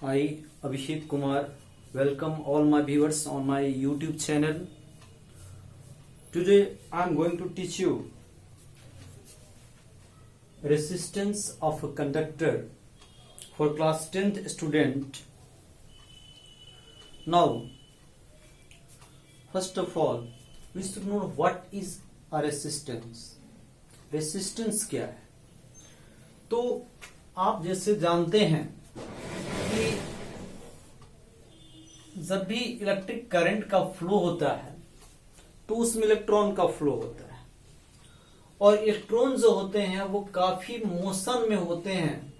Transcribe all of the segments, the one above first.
I, Abhishek Kumar, welcome all my viewers on my YouTube channel. Today I am going to teach you resistance of a conductor for class 10th student. Now, first of all, we should know what is a resistance. Resistance क्या है? तो आप जैसे जानते हैं कि जब भी इलेक्ट्रिक करंट का फ्लो होता है तो उसमें इलेक्ट्रॉन का फ्लो होता है और इलेक्ट्रॉन जो होते हैं वो काफी मोशन में होते हैं।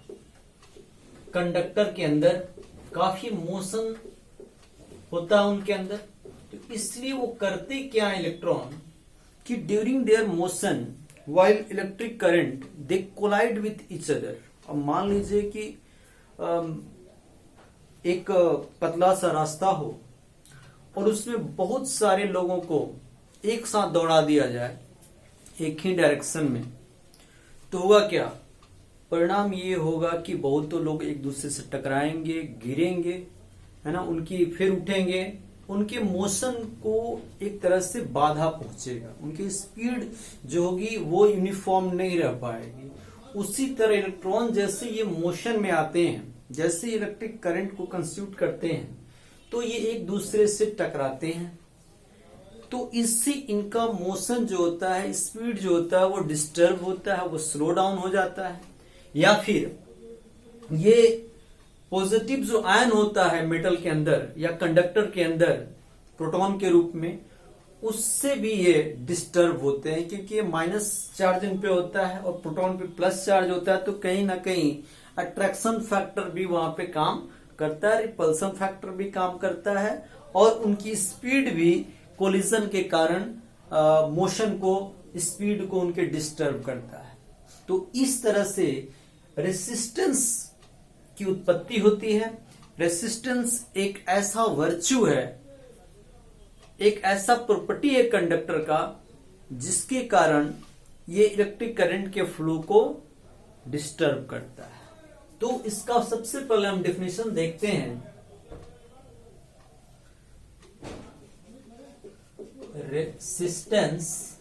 कंडक्टर के अंदर काफी मोशन होता है उनके अंदर, तो इसलिए वो करते क्या है इलेक्ट्रॉन कि during their motion while electric current they collide with each other। अब मान लीजिए कि एक पतला सा रास्ता हो और उसमें बहुत सारे लोगों को एक साथ दौड़ा दिया जाए एक ही डायरेक्शन में, तो होगा क्या? परिणाम ये होगा कि बहुत तो लोग एक दूसरे से टकराएंगे, गिरेंगे, है ना, उनकी फिर उठेंगे, उनके मोशन को एक तरह से बाधा पहुंचेगा, उनकी स्पीड जो होगी वो यूनिफॉर्म नहीं रह पाएगी। उसी तरह इलेक्ट्रॉन जैसे ये मोशन में आते हैं, जैसे इलेक्ट्रिक करंट को कंस्यूट करते हैं, तो ये एक दूसरे से टकराते हैं, तो इससे इनका मोशन जो होता है, स्पीड जो होता है वो डिस्टर्ब होता है, वो स्लो डाउन हो जाता है। या फिर ये पॉजिटिव जो आयन होता है मेटल के अंदर या कंडक्टर के अंदर प्रोटॉन के रूप में, उससे भी ये डिस्टर्ब होते हैं, क्योंकि ये माइनस चार्ज इन पे होता है और प्रोटॉन पे प्लस चार्ज होता है, तो कहीं ना कहीं अट्रैक्शन फैक्टर भी वहां पे काम करता है, रिपल्सन फैक्टर भी काम करता है और उनकी स्पीड भी कोलिजन के कारण मोशन को, स्पीड को उनके डिस्टर्ब करता है। तो इस तरह से रेसिस्टेंस की उत्पत्ति होती है। रेसिस्टेंस एक ऐसा वर्च्यू है, एक ऐसा प्रॉपर्टी है कंडक्टर का जिसके कारण ये इलेक्ट्रिक करंट के फ्लो को डिस्टर्ब करता है। तो इसका सबसे पहले हम डेफिनेशन देखते हैं। Resistance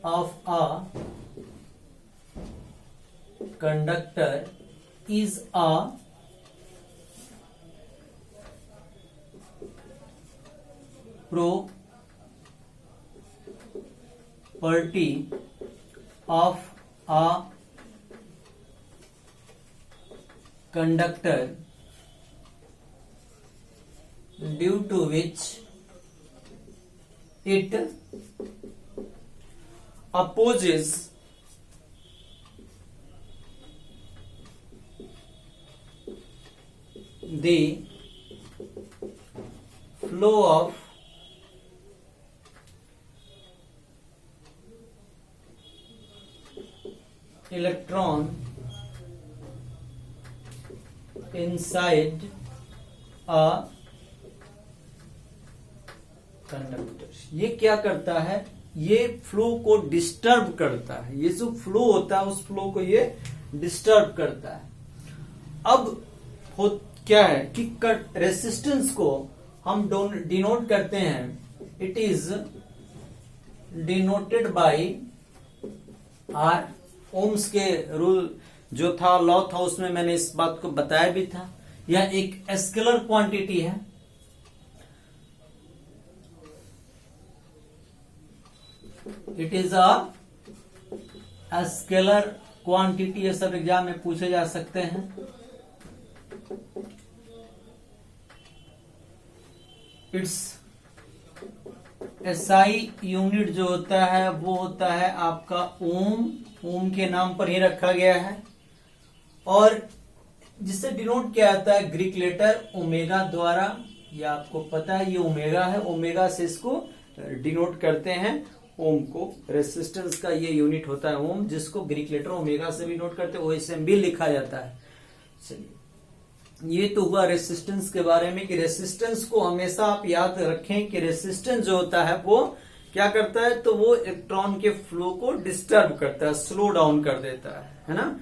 of a conductor is a property of a conductor due to which it opposes the flow of electron inside a conductor। ये क्या करता है? ये फ्लो को डिस्टर्ब करता है। ये जो फ्लो होता है उस फ्लो को ये डिस्टर्ब करता है। अब क्या है कि रेसिस्टेंस को हम डिनोट करते हैं, it is denoted by R. Ohm's के रूल जो था, लॉ था, उसमें मैंने इस बात को बताया भी था। यह एक स्केलर क्वांटिटी है। It is a scalar quantity. ये सब एग्जाम में पूछे जा सकते हैं। इट्स एसआई यूनिट जो होता है वो होता है आपका ओम। ओम के नाम पर ही रखा गया है और जिसे डिनोट किया जाता है ग्रीक लेटर ओमेगा द्वारा। ये आपको पता है, ये ओमेगा है, ओमेगा से इसको डिनोट करते हैं ओम को। रेसिस्टेंस का ये यूनिट होता है ओम, जिसको ग्रीक लेटर ओमेगा से भी नोट करते हैं, ओएसएम भी लिखा जाता है। चलिए, ये तो हुआ रेसिस्टेंस के बारे में कि रेसिस्टेंस को हमेशा आप याद रखें कि रेसिस्टेंस जो होता है वो क्या करता है, तो वो इलेक्ट्रॉन के फ्लो को डिस्टर्ब करता है, स्लो डाउन कर देता है ना।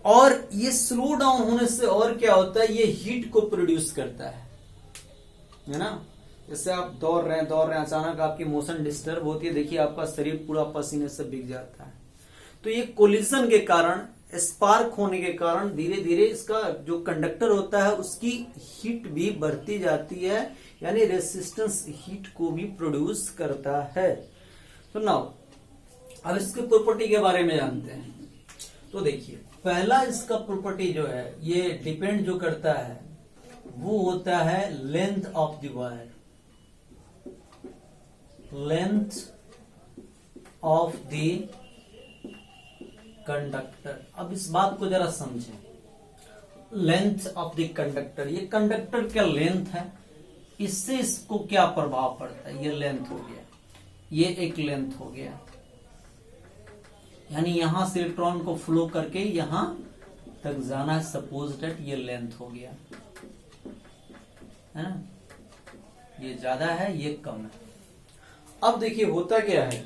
और ये स्लो डाउन होने से और क्या होता है, ये हीट को प्रोड्यूस करता है ना। जैसे आप दौड़ रहे हैं अचानक आपकी मोशन डिस्टर्ब होती है, देखिए आपका शरीर पूरा पसीने से भीग जाता है। तो ये कोलिजन के कारण, स्पार्क होने के कारण धीरे धीरे इसका जो कंडक्टर होता है उसकी हीट भी बढ़ती जाती है, यानी रेसिस्टेंस हीट को भी प्रोड्यूस करता है। तो नाउ अब इसके प्रॉपर्टी के बारे में जानते हैं। तो देखिए पहला इसका प्रॉपर्टी जो है ये डिपेंड जो करता है वो होता है length of the wire, length of the conductor. अब इस बात को जरा समझें, लेंथ ऑफ द कंडक्टर, ये कंडक्टर क्या लेंथ है, इससे इसको क्या प्रभाव पड़ता है, ये लेंथ हो गया, ये एक लेंथ हो गया, यानी यहां से इलेक्ट्रॉन को फ्लो करके यहां तक जाना है, सपोज दैट ये लेंथ हो गया है ना, ये ज्यादा है ये कम है। अब देखिए होता क्या है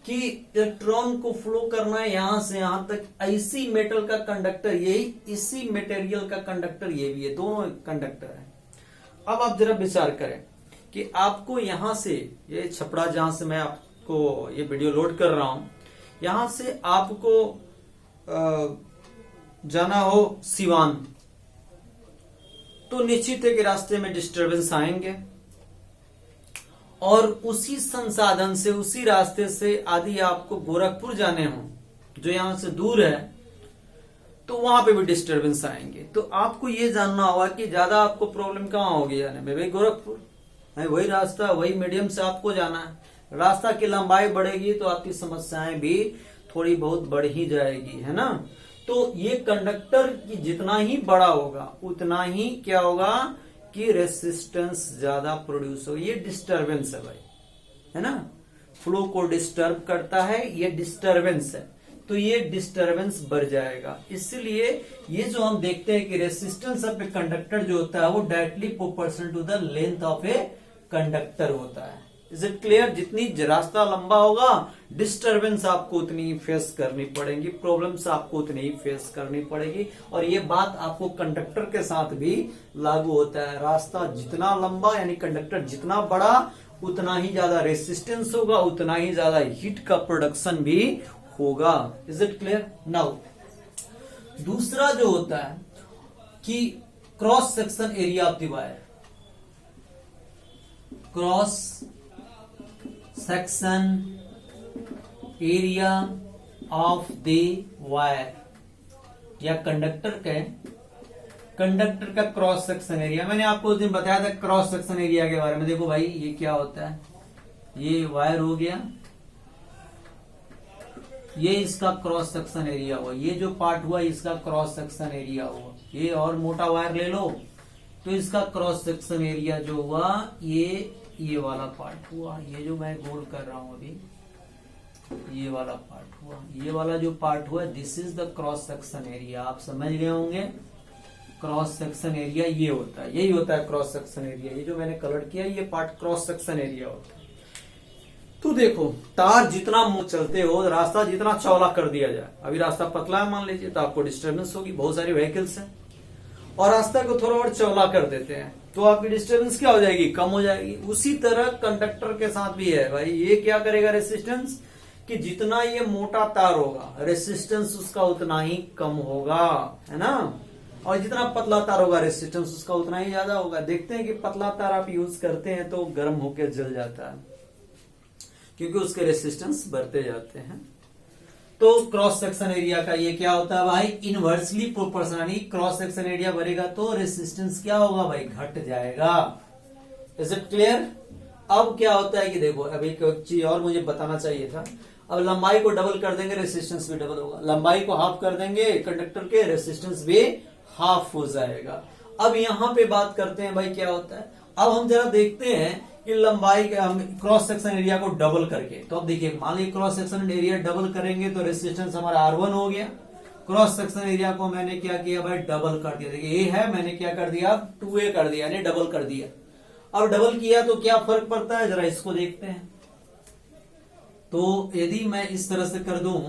कि इलेक्ट्रॉन को फ्लो करना है यहां से यहां तक, ऐसी मेटल का कंडक्टर यही, इसी मटेरियल का कंडक्टर ये भी है, दोनों कंडक्टर है। अब आप जरा विचार करें कि आपको यहां से, ये छपड़ा जहां से मैं आपको ये वीडियो लोड कर रहा हूं, यहां से आपको जाना हो सिवान, तो निश्चित है कि रास्ते में डिस्टरबेंस आएंगे, और उसी संसाधन से, उसी रास्ते से यदि आपको गोरखपुर जाने हो जो यहां से दूर है, तो वहां पे भी डिस्टरबेंस आएंगे। तो आपको ये जानना होगा कि ज्यादा आपको प्रॉब्लम कहां होगी जाने में, भाई गोरखपुर है, वही रास्ता वही मीडियम से आपको जाना है। रास्ता की लंबाई बढ़ेगी तो आपकी समस्याएं भी थोड़ी बहुत बढ़ ही जाएगी, है ना। तो ये कंडक्टर की जितना ही बड़ा होगा उतना ही क्या होगा कि रेसिस्टेंस ज्यादा प्रोड्यूस होगी। ये डिस्टरबेंस है भाई, है ना, फ्लो को डिस्टर्ब करता है, ये डिस्टरबेंस है, तो ये डिस्टरबेंस बढ़ जाएगा। इसलिए ये जो हम देखते हैं कि रेसिस्टेंस ऑफ ए कंडक्टर जो होता है वो directly proportional to the length of a conductor होता है। Is it clear? जितनी रास्ता लंबा होगा डिस्टरबेंस आपको उतनी फेस करनी पड़ेगी, प्रॉब्लम्स आपको उतनी ही फेस करनी पड़ेगी, और ये बात आपको कंडक्टर के साथ भी लागू होता है। रास्ता जितना लंबा यानी कंडक्टर जितना बड़ा उतना ही ज्यादा रेसिस्टेंस होगा, उतना ही ज्यादा हीट का प्रोडक्शन भी होगा। Is it clear? नाउ दूसरा जो होता है कि cross section area of the wire, cross section area of the wire या कंडक्टर का क्रॉस सेक्शन एरिया। मैंने आपको उस दिन बताया था क्रॉस सेक्शन एरिया के बारे में। देखो भाई ये क्या होता है, ये वायर हो गया, ये इसका क्रॉस सेक्शन एरिया हुआ, ये जो पार्ट हुआ इसका क्रॉस सेक्शन एरिया हुआ। ये और मोटा वायर ले लो तो इसका क्रॉस सेक्शन एरिया जो हुआ ये वाला पार्ट हुआ, ये जो मैं गोल कर रहा हूं अभी ये वाला पार्ट हुआ, ये वाला जो पार्ट हुआ this is the cross section area. आप समझ गए होंगे क्रॉस सेक्शन एरिया ये होता है, यही होता है क्रॉस सेक्शन एरिया। ये जो मैंने कलर किया ये पार्ट क्रॉस सेक्शन एरिया होता है। तो देखो तार जितना चलते हो, रास्ता जितना चौड़ा कर दिया जाए, अभी रास्ता पतला है मान लीजिए तो आपको डिस्टर्बेंस होगी, बहुत सारी व्हीकल्स हैं, और रास्ता को थोड़ा और चौड़ा कर देते हैं तो आपकी डिस्टर्बेंस क्या हो जाएगी, कम हो जाएगी। उसी तरह कंडक्टर के साथ भी है भाई, ये क्या करेगा रेसिस्टेंस, कि जितना ये मोटा तार होगा रेसिस्टेंस उसका उतना ही कम होगा, है ना, और जितना पतला तार होगा रेसिस्टेंस उसका उतना ही ज्यादा होगा। देखते हैं कि पतला तार आप यूज करते हैं तो गर्म होकर जल जाता है क्योंकि उसके रेसिस्टेंस बढ़ते जाते हैं। तो क्रॉस सेक्शन एरिया का ये क्या होता है भाई, inversely proportionally cross section area बढ़ेगा तो रेसिस्टेंस क्या होगा भाई, घट जाएगा। Is it clear? अब क्या होता है कि देखो अभी एक चीज और मुझे बताना चाहिए था, अब लंबाई को डबल कर देंगे रेसिस्टेंस भी डबल होगा, लंबाई को हाफ कर देंगे कंडक्टर के रेसिस्टेंस भी हाफ हो जाएगा। अब यहां पे बात करते हैं भाई क्या होता है, अब हम जरा देखते हैं कि लंबाई क्रॉस सेक्शन एरिया को डबल करके, तो अब देखिए मान लीजिए क्रॉस सेक्शन एरिया डबल करेंगे तो रेसिस्टेंस हमारा R1 हो गया। क्रॉस सेक्शन एरिया को मैंने क्या किया भाई, डबल कर दिया। देखिए A है, मैंने क्या कर दिया 2A कर दिया, यानी डबल कर दिया। अब डबल किया तो क्या फर्क पड़ता है, जरा इसको देखते हैं। तो यदि मैं इस तरह से कर दूं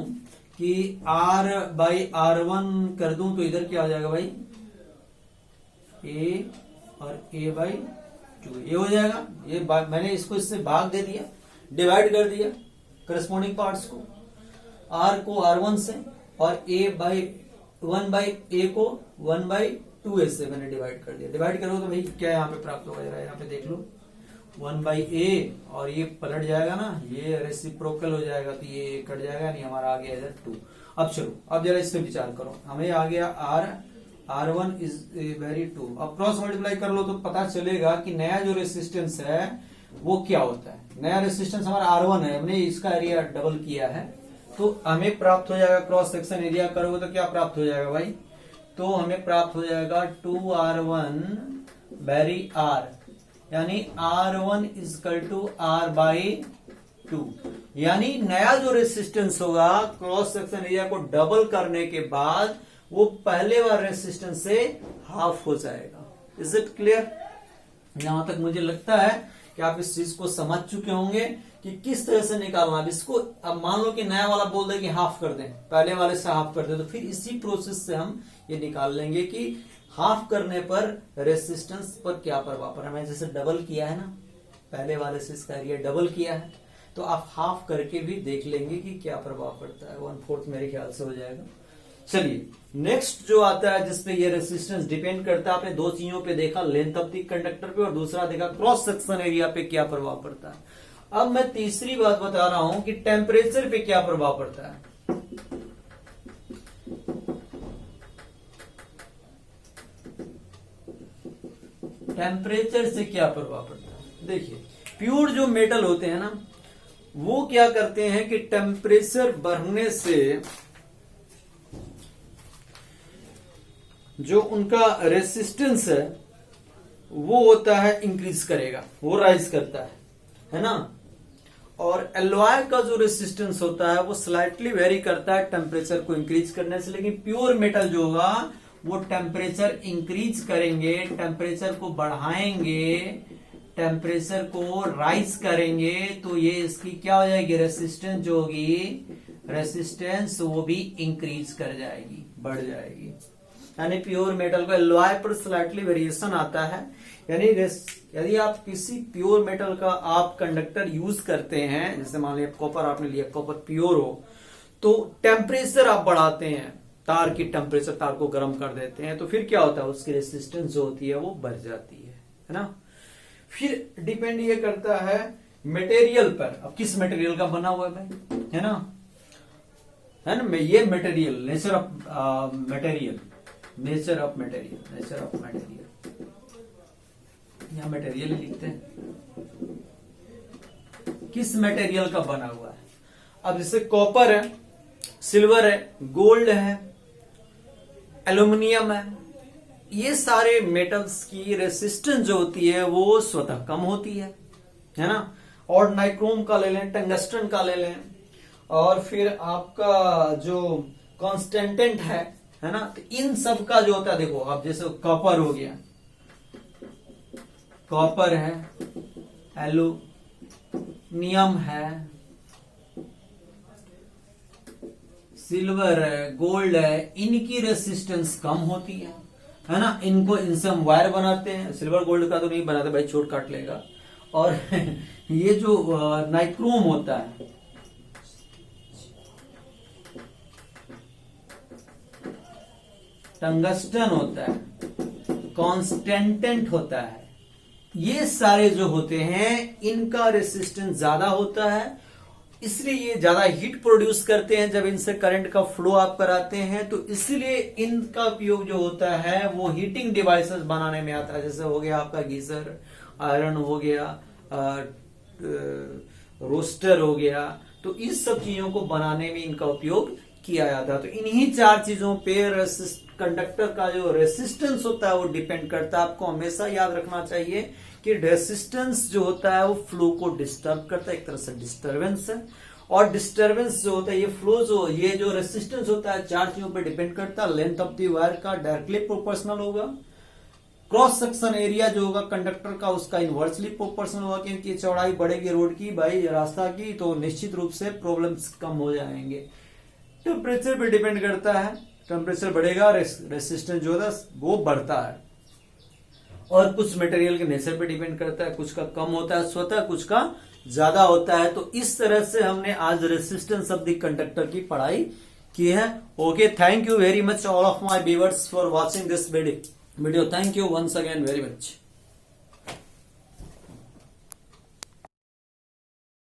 कि R/R1 कर दूं तो इधर क्या हो जाएगा भाई, A और A/2 ये हो जाएगा। ये मैंने इसको इससे भाग दे दिया, डिवाइड कर दिया करस्पॉन्डिंग पार्ट्स को, R को R1 से और A/1/A को 1/2A से मैंने डिवाइड कर दिया। डिवाइड करो तो भाई क्या यहाँ पे प्राप्त होगा, जरा यहाँ पे देख लो, 1/A और ये पलट जाएगा ना, ये रेसिप्रोकल हो जाएगा तो ये कट जाएगा, नहीं हमारा आ गया इधर 2। अब चलो, अब जरा इस पे विचार करो, हमें आ गया R1 इज वेरी 2। अब क्रॉस मल्टीप्लाई कर लो तो पता चलेगा कि नया जो रेसिस्टेंस है वो क्या होता है। नया रेसिस्टेंस हमारा R1 है, हमने इसका एरिया डबल किया है, तो हमें प्राप्त हो जाएगा, क्रॉस सेक्शन एरिया करोगे तो क्या प्राप्त हो जाएगा भाई, तो हमें प्राप्त हो जाएगा 2R1 वेरी R, यानी R1 इजकल टू R/2। यानी नया जो रेसिस्टेंस होगा क्रॉस सेक्शन एरिया को डबल करने के बाद वो पहले वाले रेसिस्टेंस से हाफ हो जाएगा। Is it clear? यहां तक मुझे लगता है कि आप इस चीज को समझ चुके होंगे कि किस तरह से निकालना। अब इसको, अब मान लो कि नया वाला बोल दे कि हाफ कर दें, पहले वाले से हाफ कर दें, तो फिर इसी प्रोसेस से हम ये निकाल लेंगे कि हाफ करने पर रेसिस्टेंस पर क्या प्रभाव पड़ा। मैंने जैसे डबल किया है ना, पहले वाले से इसका एरिया डबल किया है, तो आप हाफ करके भी देख लेंगे कि क्या प्रभाव पड़ता है। 1/4 मेरे ख्याल से हो जाएगा। चलिए नेक्स्ट जो आता है जिसपे ये रेसिस्टेंस डिपेंड करता है, आपने दो चीजों पे देखा, लेंथ ऑफ द कंडक्टर पे, और दूसरा देखा क्रॉस सेक्शन एरिया पे क्या प्रभाव पड़ता है। अब मैं तीसरी बात बता रहा हूं कि टेम्परेचर पे क्या प्रभाव पड़ता है। टेम्परेचर से क्या प्रभाव पड़ता है। देखिए प्योर जो मेटल होते हैं ना, वो क्या करते हैं कि टेम्परेचर बढ़ने से जो उनका रेसिस्टेंस है वो होता है इंक्रीज करेगा, वो राइज करता है ना। और एलॉय का जो रेसिस्टेंस होता है वो स्लाइटली वेरी करता है टेम्परेचर को इंक्रीज करने से। लेकिन प्योर मेटल जो होगा वो टेम्परेचर इंक्रीज करेंगे, टेम्परेचर को बढ़ाएंगे, टेम्परेचर को राइज करेंगे, तो ये इसकी क्या हो जाएगी, रेसिस्टेंस जो होगी, रेसिस्टेंस वो भी इंक्रीज कर जाएगी, बढ़ जाएगी। यानी प्योर मेटल को एलॉय पर स्लाइटली वेरिएशन आता है। यानी यदि आप किसी प्योर मेटल का आप कंडक्टर यूज करते हैं, जैसे मान लिया कॉपर आपने लिया, कॉपर प्योर हो, तो टेम्परेचर आप बढ़ाते हैं, तार की टेम्परेचर, तार को गर्म कर देते हैं, तो फिर क्या होता है, उसकी रेसिस्टेंस जो होती है वो बढ़ जाती है ना। फिर डिपेंड ये करता है मटेरियल पर, अब किस मटेरियल का बना हुआ है भाई, है ना, ये material, nature of material, nature of material, nature of material, यहां मटेरियल ही लिखते हैं, किस मटेरियल का बना हुआ है। अब जैसे कॉपर है, सिल्वर है, गोल्ड है, एल्यूमिनियम है, ये सारे मेटल्स की रेसिस्टेंस जो होती है वो स्वतः कम होती है ना। और नाइक्रोम का ले लें, टंगस्टन का ले लें, और फिर आपका जो कॉन्स्टेंटेंट है ना, तो इन सब का जो होता है, देखो अब जैसे कॉपर हो गया, कॉपर है, एल्यूमिनियम है, सिल्वर है, गोल्ड है, इनकी रेसिस्टेंस कम होती है ना। इनसे हम वायर बनाते हैं, सिल्वर गोल्ड का तो नहीं बनाते भाई, चोट काट लेगा। और ये जो नाइक्रोम होता है, टंगस्टन होता है, कॉन्स्टेंटेंट होता है, ये सारे जो होते हैं इनका रेसिस्टेंस ज्यादा होता है, इसलिए ये ज्यादा हीट प्रोड्यूस करते हैं जब इनसे करंट का फ्लो आप कराते हैं। तो इसलिए इनका उपयोग जो होता है वो हीटिंग डिवाइसेस बनाने में आता है। जैसे हो गया आपका गीजर, आयरन हो गया, रोस्टर हो गया, तो इस सब चीजों को बनाने में इनका उपयोग किया जाता है। तो इन्हीं चार चीजों पे कंडक्टर का जो रेसिस्टेंस होता है वो डिपेंड करता है। आपको हमेशा याद रखना चाहिए कि रेसिस्टेंस जो होता है वो फ्लो को डिस्टर्ब करता है, एक तरह से डिस्टरबेंस है। और डिस्टरबेंस जो होता है, ये फ्लो ये जो रेसिस्टेंस होता है चार चीजों पे डिपेंड करता है। लेंथ ऑफ द वायर का डायरेक्टली प्रोपोर्शनल होगा, क्रॉस सेक्शन एरिया जो होगा कंडक्टर का उसका इनवर्सली प्रोपोर्शनल होगा, क्योंकि चौड़ाई बढ़ेगी रोड की, भाई रास्ता की, तो निश्चित रूप से प्रॉब्लम्स कम हो जाएंगे। टेम्परेचर पे डिपेंड करता है। टेम्परेचर बढ़ेगा, रेसिस्टेंस जो है वो बढ़ता है। और कुछ मटेरियल के नेचर पे डिपेंड करता है, कुछ का कम होता है स्वतः, कुछ का ज्यादा होता है। तो इस तरह से हमने आज रेसिस्टेंस ऑफ द कंडक्टर की पढ़ाई की है। Okay, thank you very much all of my viewers for watching this video. Thank you once again very much.